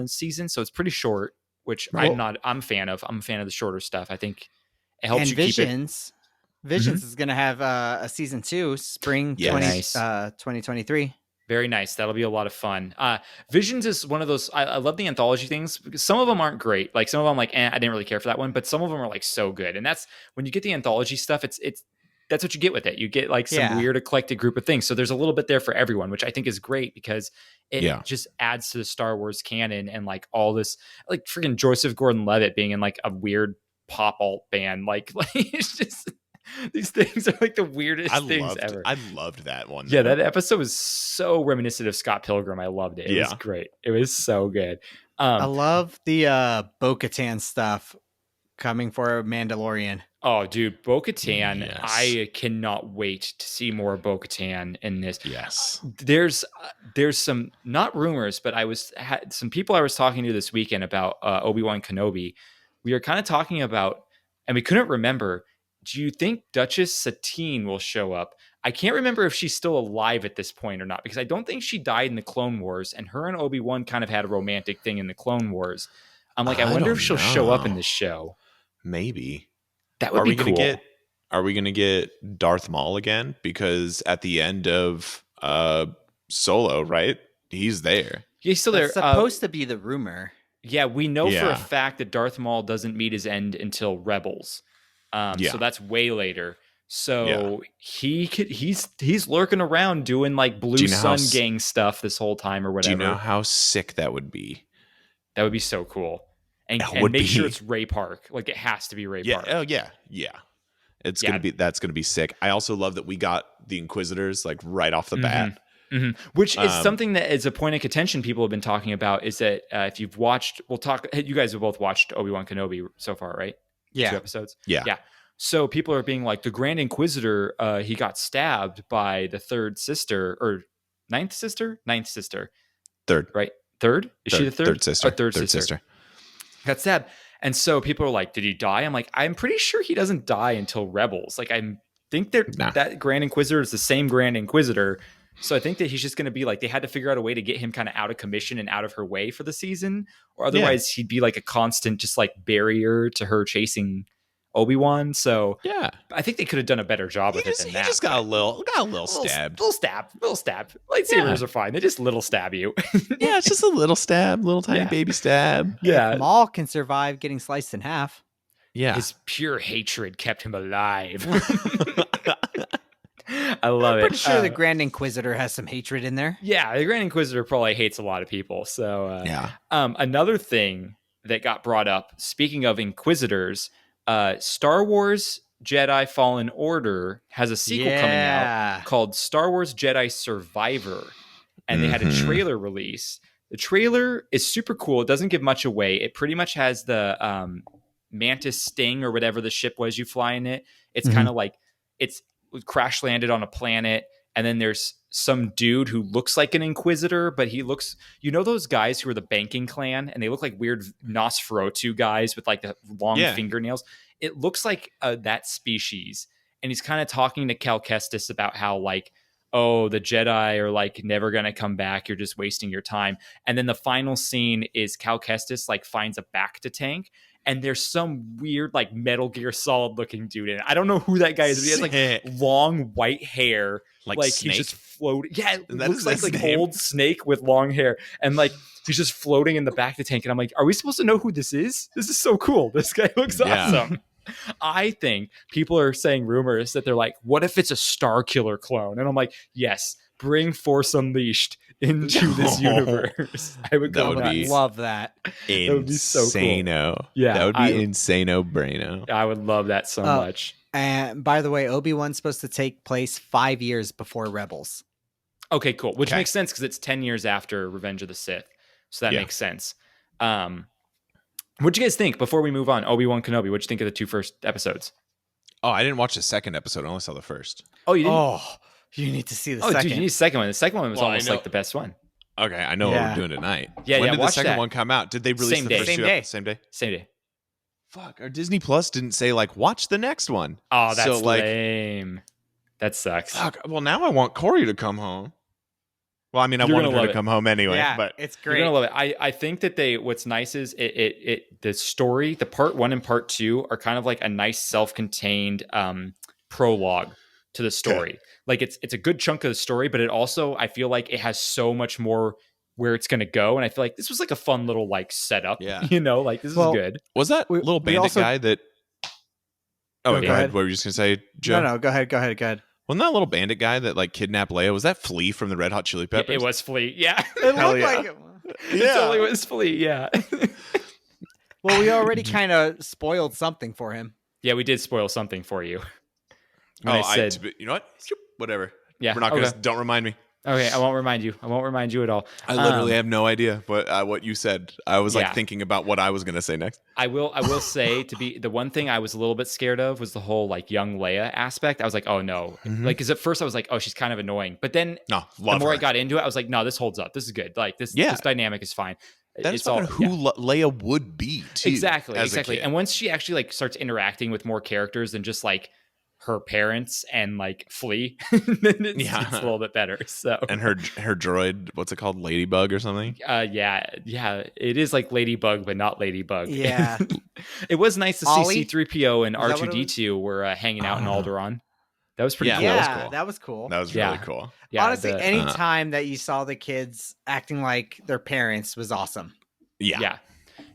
season, so it's pretty short, which I'm a fan of. I'm a fan of the shorter stuff. I think it helps you keep it. Visions is going to have a season 2, spring 2023. Very nice. That'll be a lot of fun. Visions is one of those. I love the anthology things because some of them aren't great. Like some of them, I didn't really care for that one, but some of them are like so good. And that's when you get the anthology stuff. That's what you get with it. You get like some weird eclectic group of things. So there's a little bit there for everyone, which I think is great because it just adds to the Star Wars canon and like all this, like freaking Joseph Gordon-Levitt being in like a weird pop alt band. Like it's just. These things are like the weirdest things ever. I loved that one. Yeah, that episode was so reminiscent of Scott Pilgrim. I loved it. It was great. It was so good. I love the Bo-Katan stuff coming for Mandalorian. Oh, dude, Bo-Katan. Yes. I cannot wait to see more Bo-Katan in this. Yes. There's some, not rumors, but had some people I was talking to this weekend about Obi-Wan Kenobi. We were kind of talking about, and we couldn't remember, do you think Duchess Satine will show up? I can't remember if she's still alive at this point or not, because I don't think she died in the Clone Wars, and her and Obi-Wan kind of had a romantic thing in the Clone Wars. I'm like, I wonder if she'll show up in this show. Maybe. That would be cool. Are we going to get Darth Maul again? Because at the end of Solo, right? He's there. He's still there. That's supposed to be the rumor. Yeah, we know for a fact that Darth Maul doesn't meet his end until Rebels. So that's way later. So he's lurking around doing like Blue Sun Gang stuff this whole time or whatever. Do you know how sick that would be That would be so cool. And make sure it's Ray Park. Like it has to be Ray Park. Oh yeah. That's gonna be sick. I also love that we got the Inquisitors like right off the bat. Which is something that is a point of contention people have been talking about, is that if you've watched, you guys have both watched Obi-Wan Kenobi so far, right? Yeah. 2 episodes. Yeah. So people are being like, the Grand Inquisitor, he got stabbed by the ninth sister? Third. Right? Third? Is she the third? Third sister. Third sister. Got stabbed. And so people are like, did he die? I'm like, I'm pretty sure he doesn't die until Rebels. Like, I think that Grand Inquisitor is the same Grand Inquisitor. So I think that he's just going to be like, they had to figure out a way to get him kind of out of commission and out of her way for the season, or otherwise he'd be like a constant, just like barrier to her chasing Obi-Wan. So yeah, I think they could have done a better job with it than that. He just got a little stab. Little stab. Lightsabers are fine. They just little stab you. Yeah, it's just a little stab, little tiny baby stab. Yeah. Maul can survive getting sliced in half. Yeah. His pure hatred kept him alive. I love it. I'm pretty sure the Grand Inquisitor has some hatred in there. Yeah, the Grand Inquisitor probably hates a lot of people. So another thing that got brought up, speaking of Inquisitors, Star Wars Jedi Fallen Order has a sequel coming out called Star Wars Jedi Survivor, and they had a trailer release. The trailer is super cool. It doesn't give much away. It pretty much has the Mantis Sting or whatever the ship was you fly in it. It's kind of like it's crash landed on a planet, and then there's some dude who looks like an Inquisitor, but he looks, those guys who are the banking clan, and they look like weird Nosferatu guys with like the long fingernails. It looks like that species, and he's kind of talking to Cal Kestis about how like, oh, the Jedi are like never gonna come back, you're just wasting your time. And then the final scene is Cal Kestis like finds a Bacta tank, and there's some weird like Metal Gear Solid looking dude in it. I don't know who that guy is, but he has like long white hair, like he just floated. Yeah, it looks like old Snake with long hair, and like he's just floating in the Bacta tank. And I'm like, are we supposed to know who this is? This is so cool. This guy looks awesome. I think people are saying rumors that they're like, what if it's a Star Killer clone? And I'm like, yes, bring Force Unleashed into this universe. I would love that. That would be so cool. Yeah, that would be insano braino. I would love that so much. And by the way, Obi-Wan's supposed to take place 5 years before Rebels. Okay, cool. Which makes sense because it's 10 years after Revenge of the Sith. So that makes sense. What'd you guys think before we move on? Obi-Wan Kenobi, what'd you think of the 2 first episodes? Oh, I didn't watch the second episode. I only saw the first. Oh, you didn't? Oh, you need to see the second. Dude, you need the second one. The second one was almost like the best one. Okay, I know what we're doing tonight. Yeah, when did the second one come out? Did they release Same the day. first Same two day. episodes? Same day? Same day. Fuck, our Disney Plus didn't say like, watch the next one. Oh, that's lame. That sucks. Fuck, well, now I want Corey to come home. Well, I mean, I wanted her to come home anyway, but it's great. You're gonna love it. I think that what's nice is the story, the part 1 and part 2 are kind of like a nice self-contained prologue to the story. Like it's a good chunk of the story, but it also, I feel like it has so much more where it's going to go. And I feel like this was like a fun little like setup, like this is good. Was that little bandit guy that, go ahead. What were you just going to say, Joe? No, go ahead. Wasn't that little bandit guy that like kidnapped Leia? Was that Flea from the Red Hot Chili Peppers? It was Flea. Yeah. It looked like it. It totally was Flea. Yeah. Well, we already kind of spoiled something for him. Yeah, we did spoil something for you. I said, you know what? Whatever. Yeah. We're not going to, don't remind me. Okay, I won't remind you at all. I literally have no idea what you said. I was like thinking about what I was going to say next. I will say the one thing I was a little bit scared of was the whole like young Leia aspect. I was like, oh no, like because at first I was like, oh, she's kind of annoying, but then the more I got into it, I was like, no, this holds up. This is good. Like this dynamic is fine. That's who Leia would be too. Exactly. And once she actually like starts interacting with more characters than just like her parents and like Flea, then it's a little bit better. So and her droid, what's it called, Ladybug or something? Yeah, it is like Ladybug, but not Ladybug. Yeah, it was nice to see C-3PO and R2-D2 were hanging out in Alderaan. That was pretty cool. Yeah, that was cool. That was really cool. Yeah, honestly, any time that you saw the kids acting like their parents was awesome. Yeah.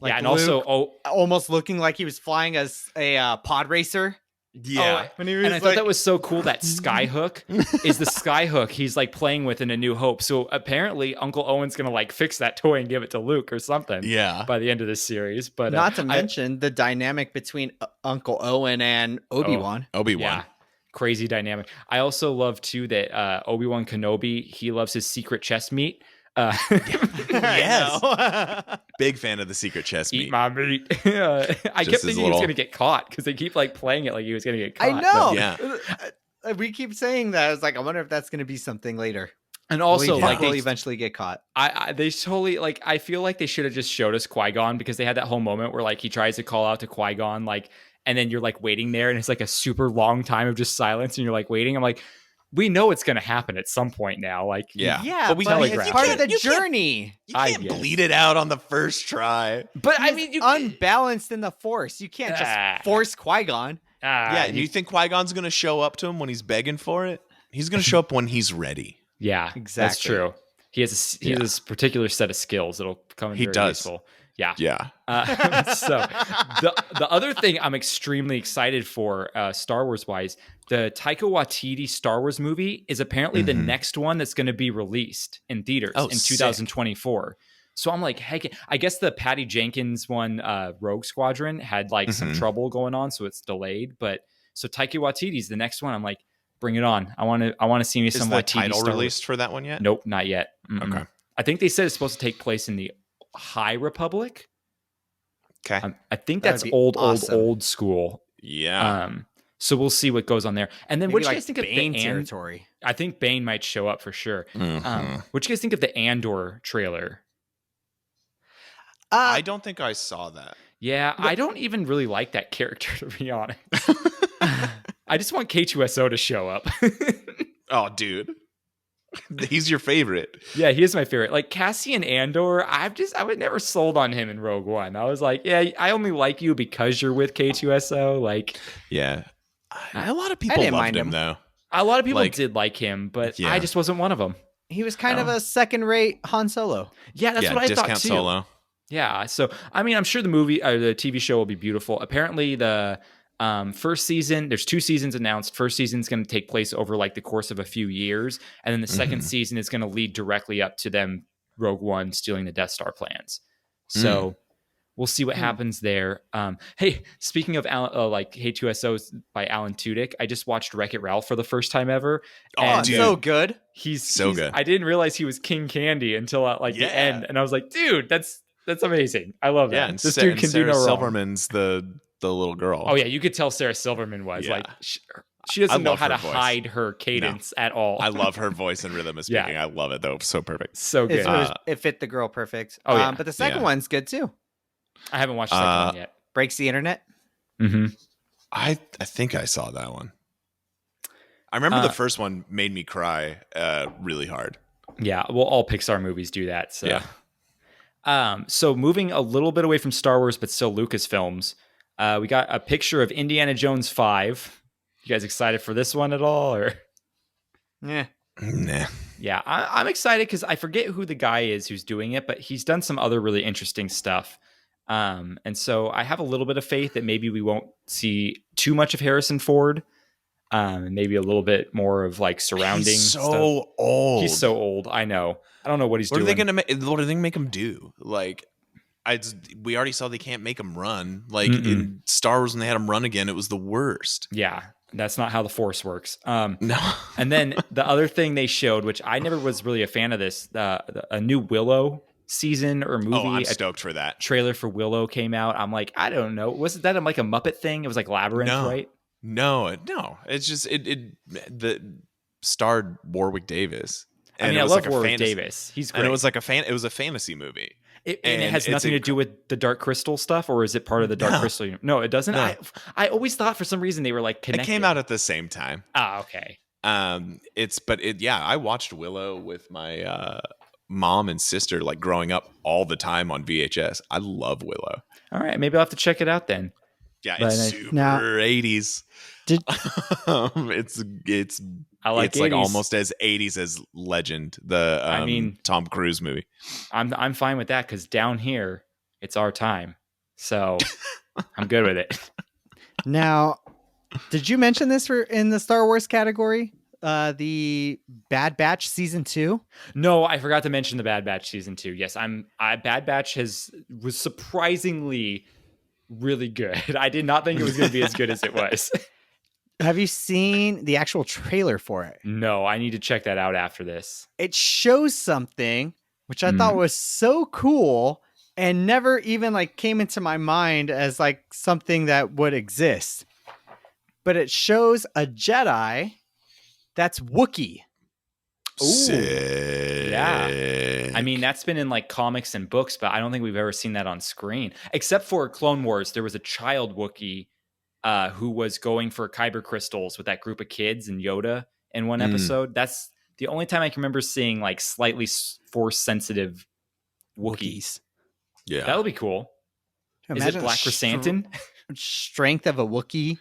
Like and Luke, also almost looking like he was flying as a pod racer. Yeah. When he was And I thought that was so cool. That skyhook is the skyhook he's like playing with in A New Hope. So apparently Uncle Owen's going to like fix that toy and give it to Luke or something. Yeah. By the end of this series. But not to mention the dynamic between Uncle Owen and Obi-Wan. Obi-Wan. Yeah. Crazy dynamic. I also love too that Obi-Wan Kenobi, he loves his secret chest meat. Yes. Big fan of the secret chest Eat meat. my meat. I kept thinking he was going to get caught because they keep like playing it like he was going to get caught. I know. Yeah. We keep saying that. I was like, I wonder if that's going to be something later. And also, like, will they eventually get caught. they totally like. I feel like they should have just showed us Qui-Gon because they had that whole moment where like he tries to call out to Qui-Gon, like, and then you're like waiting there, and it's like a super long time of just silence, and you're like waiting. I'm like, we know it's going to happen at some point now. Like, Yeah, but we but telegraphed it's part it. of the journey. You can't guess. bleed it out on the first try. But I He's mean, you unbalanced in the Force. You can't just force Qui-Gon. Yeah, and you think Qui-Gon's going to show up to him when he's begging for it? He's going to show up when he's ready. Yeah, Exactly. That's true. He has this particular set of skills that'll come in very useful. Yeah. Yeah. So the other thing I'm extremely excited for, Star Wars wise, the Taika Waititi Star Wars movie is apparently the next one that's going to be released in theaters in 2024. So I'm like, heck, I guess the Patty Jenkins one, Rogue Squadron, had like some trouble going on, so it's delayed. But so Taika Waititi's the next one. I'm like, bring it on. I want to see me some Is the Waititi title Star released for that one yet? Nope, not yet. Mm-mm. Okay. I think they said it's supposed to take place in the High Republic. Okay. I think That'd that's be old awesome. school. Yeah. So we'll see what goes on there. And then Maybe what do you like guys think of Bane the territory? I think Bane might show up for sure. What do you guys think of the Andor trailer? I don't think I saw that. Yeah, I don't even really like that character, to be honest. I just want K2SO to show up. Oh, dude. He's your favorite. Yeah, he is my favorite. Like Cassian Andor, I was never sold on him in Rogue One. I was like, yeah, I only like you because you're with K2SO. Like, yeah, a lot of people didn't loved mind him him. though. a lot of people Like, did like him, but yeah. I just wasn't one of them. He was kind of a second-rate Han Solo. Yeah, that's what I discount thought too. Solo. Yeah, so I mean, I'm sure the movie or the TV show will be beautiful. Apparently, the first season, there's 2 seasons announced. First season's going to take place over like the course of a few years, and then the second season is going to lead directly up to them Rogue One stealing the Death Star plans. So we'll see what happens there. Hey, speaking of like K2SO's by Alan Tudyk, I just watched Wreck-It Ralph for the first time ever. Oh, dude. so good. He's So good. I didn't realize he was King Candy until like the end, and I was like, dude, that's amazing. I love that. Yeah, and This Sarah, dude can and Sarah do no wrong. Silverman's the little girl. Oh yeah, you could tell Sarah Silverman was Yeah. like she doesn't know love how her to voice. hide her cadence at all. I love her voice and rhythm of Yeah. speaking. I love it though. So perfect. So good. It fit the girl perfect. Oh, yeah. But the second Yeah. one's good too. I haven't watched the second one yet. Breaks the internet. Mm-hmm. I think I saw that one. I remember the first one made me cry really hard. Yeah, well, all Pixar movies do that. So, Yeah. So moving a little bit away from Star Wars, but still Lucasfilms, we got a picture of Indiana Jones 5. You guys excited for this one at all? Or Yeah. Nah. yeah, I'm excited because I forget who the guy is who's doing it, but he's done some other really interesting stuff. And so I have a little bit of faith that maybe we won't see too much of Harrison Ford. And maybe a little bit more of like surrounding. He's so stuff. old. He's so old. I know. I don't know what he's What doing. are they gonna make? What are they gonna make him do? Like, we already saw they can't make him run. Like in Star Wars, when they had him run again, it was the worst. Yeah, that's not how the Force works. No. And then the other thing they showed, which I never was really a fan of this, a new Willow season or movie. Oh, I'm a stoked for that. trailer for Willow came out. I'm like, I don't know. Wasn't that like a Muppet thing? It was like Labyrinth, right? No. It's just the starred Warwick Davis. I mean, I love Warwick Davis. He's great. And it was like it was a fantasy movie. And it has nothing to do with the Dark Crystal stuff, or is it part of the Dark Crystal? No, it doesn't. No. I always thought for some reason they were like connected. It came out at the same time. Ah, okay. I watched Willow with my mom and sister like growing up all the time on VHS. I love Willow. All right, maybe I'll have to check it out then. Yeah, But it's I- super now- 80s. Did it's I like it's like 80s. almost as 80s as Legend, the I mean- Tom Cruise movie. I'm fine with that because down here it's our time, so I'm good with it. now Did you mention this in the Star Wars category? The Bad Batch season 2? No, I forgot to mention the Bad Batch season 2. Yes, Bad Batch was surprisingly really good. I did not think it was going to be as good as it was. Have you seen the actual trailer for it? No, I need to check that out after this. It shows something which I thought was so cool and never even like came into my mind as like something that would exist. But it shows a Jedi that's Wookiee. Sick. Yeah. I mean, that's been in like comics and books, but I don't think we've ever seen that on screen. Except for Clone Wars, there was a child Wookiee who was going for kyber crystals with that group of kids and Yoda in one episode. That's the only time I can remember seeing like slightly force sensitive Wookiees. Yeah. That would be cool. Imagine Is it Black Chrysanthemum? Strength of a Wookiee.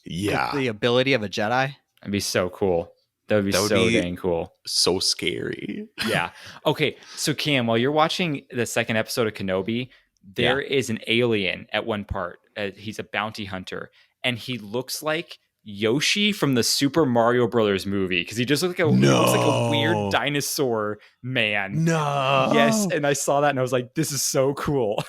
Yeah. With the ability of a Jedi. That'd be so cool. That would be so dang cool. So scary. Yeah. Okay. So Cam, while you're watching the second episode of Kenobi, there is an alien at one part. He's a bounty hunter, and he looks like Yoshi from the Super Mario Brothers movie because he just looks like a weird dinosaur man. No. Yes, and I saw that and I was like, "This is so cool."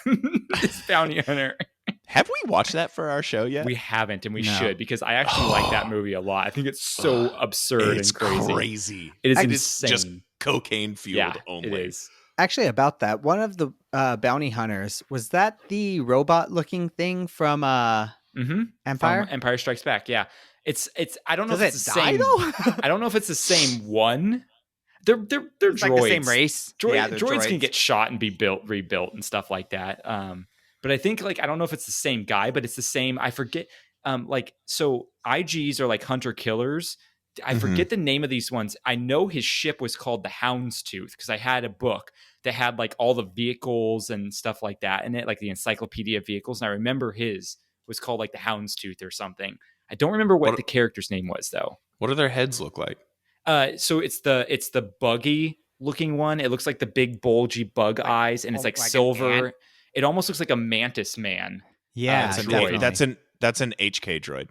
This bounty hunter. Have we watched that for our show yet? We haven't, and we should because I actually like that movie a lot. I think it's so absurd and crazy. It is insane. Just cocaine fueled only. It is. Actually, about that, one of the bounty hunters, was that the robot-looking thing from Empire? From Empire Strikes Back, yeah. It's. I don't know Does if it's it the die, same. though? I don't know if it's the same one. They're droids. Like the same race. Droids can get shot and be rebuilt and stuff like that. But I think I don't know if it's the same guy, but it's the same. I forget. So IGs are like hunter killers. I forget the name of these ones. I know his ship was called the Houndstooth because I had a book that had like all the vehicles and stuff like that in it, like the encyclopedia of vehicles. And I remember his was called like the Houndstooth or something. I don't remember what the character's name was though. What do their heads look like? So it's the buggy looking one. It looks like the big bulgy bug eyes, and it's like silver. It almost looks like a mantis man. Yeah, that's an HK droid.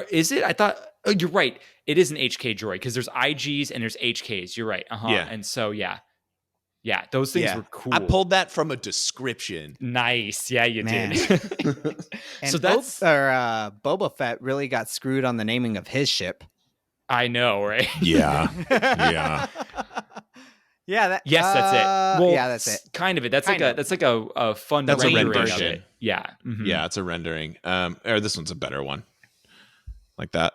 Is it? I thought. Oh, you're right. It is an HK droid because there's IGs and there's HKs. You're right. Yeah. And so yeah, those things were cool. I pulled that from a description. Nice. Yeah, you did. And so that's Boba Fett really got screwed on the naming of his ship. I know, right? Yeah. Yeah. Yeah. Yes, that's it. Well, yeah, that's it. Kind of it. That's like a fun. That's a rendering version. of it. Yeah. Mm-hmm. Yeah, it's a rendering. Or this one's a better one. Like that.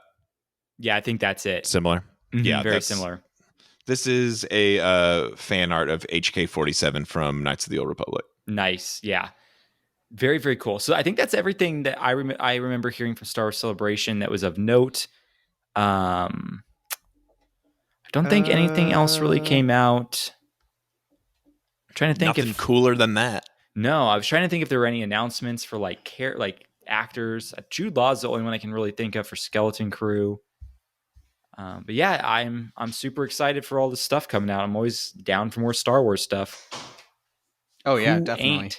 Yeah, I think that's it. Similar. Mm-hmm, Yeah, very similar. This is a fan art of HK-47 from Knights of the Old Republic. Nice. Yeah. Very, very cool. So I think that's everything that I remember hearing from Star Wars Celebration that was of note. I don't think anything else really came out. I'm trying to think Nothing cooler than that. No, I was trying to think if there were any announcements for like actors. Jude Law's the only one I can really think of for Skeleton Crew. But yeah, I'm super excited for all this stuff coming out. I'm always down for more Star Wars stuff. Oh yeah, definitely.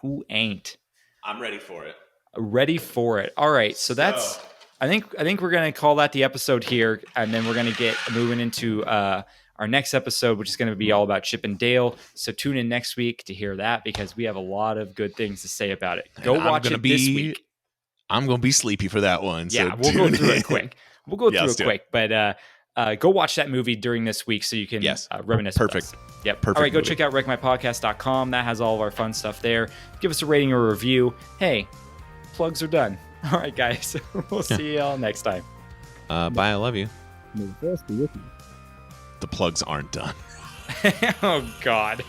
Who ain't? I'm ready for it. Ready for it. All right, so that's. I think we're gonna call that the episode here, and then we're gonna get moving into our next episode, which is gonna be all about Chip and Dale. So tune in next week to hear that because we have a lot of good things to say about it. Go watch it this week. I'm gonna be sleepy for that one. Yeah, so we'll go through it quick. We'll go through it quick, but go watch that movie during this week so you can reminisce. Perfect. With us. Yep. Perfect. All right, go movie. check out wreckmypodcast.com. That has all of our fun stuff there. Give us a rating or a review. Hey, plugs are done. All right, guys. We'll see y'all next time. Bye. I love you. May the force be with you. The plugs aren't done. Oh, God.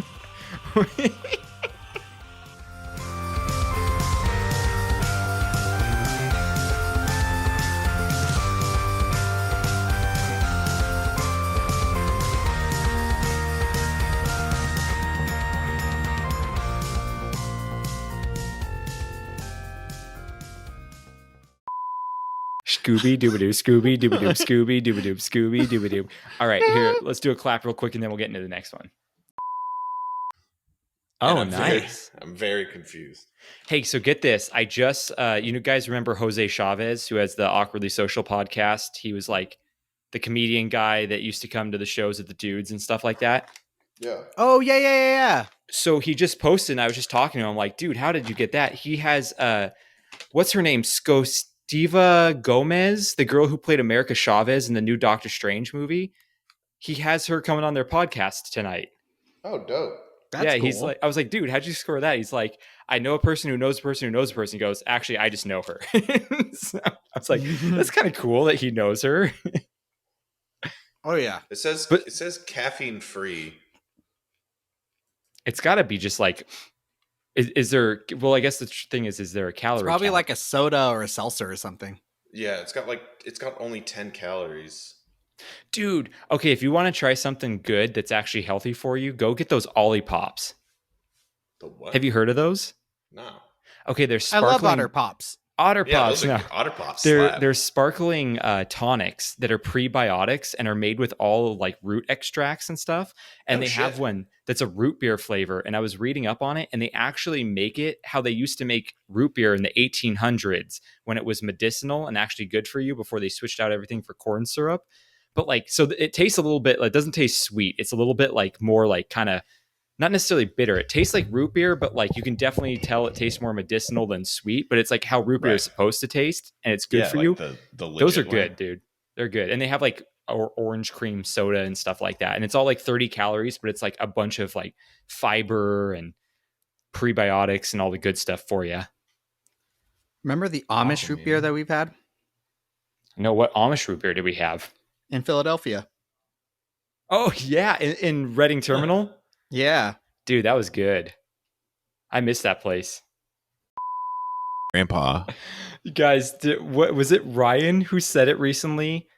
Scooby Dooby-Doo, Scooby Dooby-Doo, Scooby Dooby-Doo, Scooby Dooby-Doo. All right, here, let's do a clap real quick and then we'll get into the next one. Oh, I'm nice. I'm very confused. Hey, so get this. I just, guys remember Jose Chavez, who has the Awkwardly Social podcast? He was like the comedian guy that used to come to the shows at the Dudes and stuff like that. Yeah. Oh, yeah. So he just posted, and I was just talking to him. I'm like, dude, how did you get that? He has, what's her name? Skostiva Gomez, the girl who played America Chavez in the new Doctor Strange movie. He has her coming on their podcast tonight. Oh, dope. That's yeah, cool. he's like, I was like, dude, how'd you score that? He's like, I know a person who knows a person who knows a person. He goes, actually, I just know her. So I was like, that's kind of cool that he knows her. Oh yeah. It says caffeine free. It's got to be just like, is there? Well, I guess the thing is there a calorie? It's probably count? like a soda or a seltzer or something. Yeah, it's got only 10 calories. Dude, okay, if you want to try something good that's actually healthy for you, go get those Ollie Pops. The what? Have you heard of those? No. Okay, they're I sparkling. love Otter Pops. Otter Yeah, Pops. those No. are Otter Pops. They're sparkling tonics that are prebiotics and are made with all like root extracts and stuff. And they have one that's a root beer flavor. And I was reading up on it, and they actually make it how they used to make root beer in the 1800s when it was medicinal and actually good for you before they switched out everything for corn syrup. But like, so it tastes a little bit, like, it doesn't taste sweet. It's a little bit like more like kind of not necessarily bitter. It tastes like root beer, but like you can definitely tell it tastes more medicinal than sweet, but it's like how root beer is supposed to taste, and it's good for like you. The Those are one. good, dude. They're good. And they have like orange cream soda and stuff like that. And it's all like 30 calories, but it's like a bunch of like fiber and prebiotics and all the good stuff for you. Remember the Amish root beer that we've had No, what Amish root beer did we have? in Philadelphia? Oh yeah, in Reading Terminal. Yeah. Dude, that was good. I missed that place. Grandpa. You guys, what was it? Ryan who said it recently?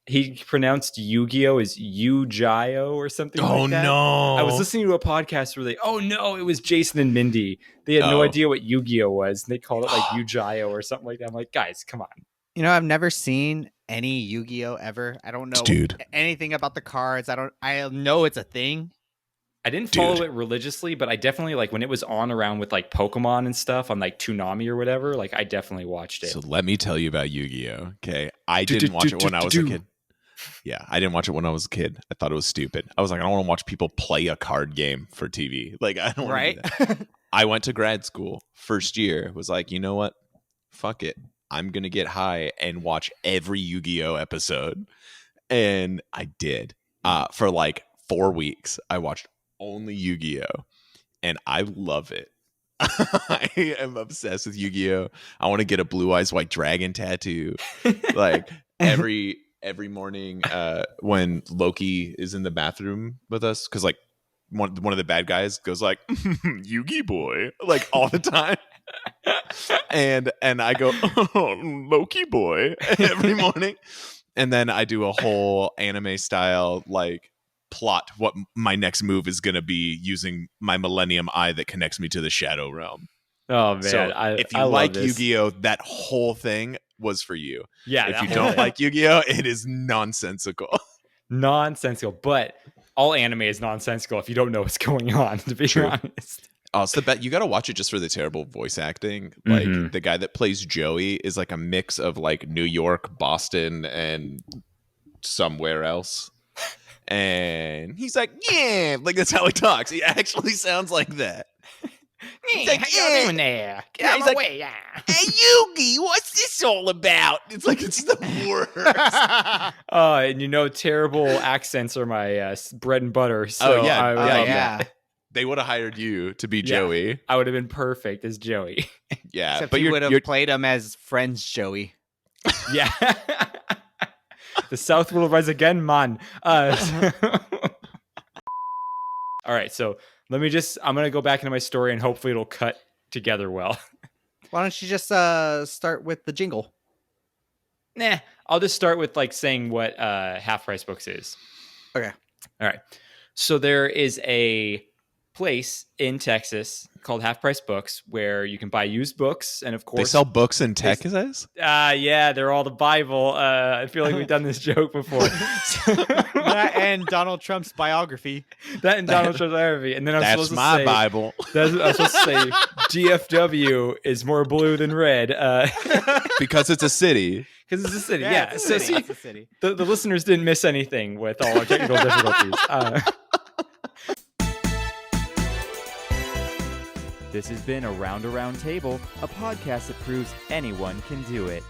He pronounced Yu-Gi-Oh as Yu-Gi-Oh or something like that. No. I was listening to a podcast where it was Jason and Mindy. They had no idea what Yu-Gi-Oh was, and they called it like Yu-Gi-Oh or something like that. I'm like, guys, come on. You know, I've never seen any Yu-Gi-Oh ever. I don't know anything about the cards. I know it's a thing. I didn't follow it religiously, but I definitely, like, when it was on around with like Pokemon and stuff on like Toonami or whatever, like I definitely watched it. So let me tell you about Yu-Gi-Oh. Okay, I didn't watch it when I was a kid. Yeah, I didn't watch it when I was a kid. I thought it was stupid. I was like, I don't want to watch people play a card game for TV. Like, I don't want to do that. I went to grad school. First year was like, you know what? Fuck it. I'm gonna get high and watch every Yu-Gi-Oh episode, and I did. For like 4 weeks, I watched only Yu-Gi-Oh, and I love it. I am obsessed with Yu-Gi-Oh. I want to get a Blue Eyes White Dragon tattoo. Like every morning when Loki is in the bathroom with us, because like one of the bad guys goes like Yu-Gi boy like all the time. and I go, oh, Loki boy every morning. And then I do a whole anime style like plot what my next move is going to be using my Millennium Eye that connects me to the Shadow Realm. Oh man, so if you like Yu-Gi-Oh, that whole thing was for you. Yeah. If you don't like Yu-Gi-Oh, it is nonsensical. Nonsensical, but all anime is nonsensical if you don't know what's going on, to be honest. Oh, it's the bet. You got to watch it just for the terrible voice acting. Like the guy that plays Joey is like a mix of like New York, Boston, and somewhere else. And he's like, yeah, like that's how he talks. He actually sounds like that. He's like, how you doing there? Get out he's of my like, way, yeah. Hey, Yugi, what's this all about? It's like, it's the worst. And terrible accents are my bread and butter. So yeah. They would have hired you to be Joey. I would have been perfect as Joey. Yeah, Except but you would have played him as Friends Joey. Yeah. The South will rise again, man. All right, so I'm going to go back into my story and hopefully it'll cut together well. Why don't you just start with the jingle? Nah, I'll just start with like saying what Half Price Books is. Okay. All right. So there is a place in Texas called Half Price Books where you can buy used books, and of course they sell books in Texas. Yeah, they're all the Bible. I feel like we've done this joke before. That and Donald Trump's biography. That and Donald Trump's biography. And then I'm That's supposed to my say, Bible. I'm supposed to say GFW is more blue than red. Because it's a city. Because it's a city. Yeah, Yeah. it's a So city. see, It's a city. the listeners didn't miss anything with all our technical difficulties. This has been Around a Round Table, a podcast that proves anyone can do it.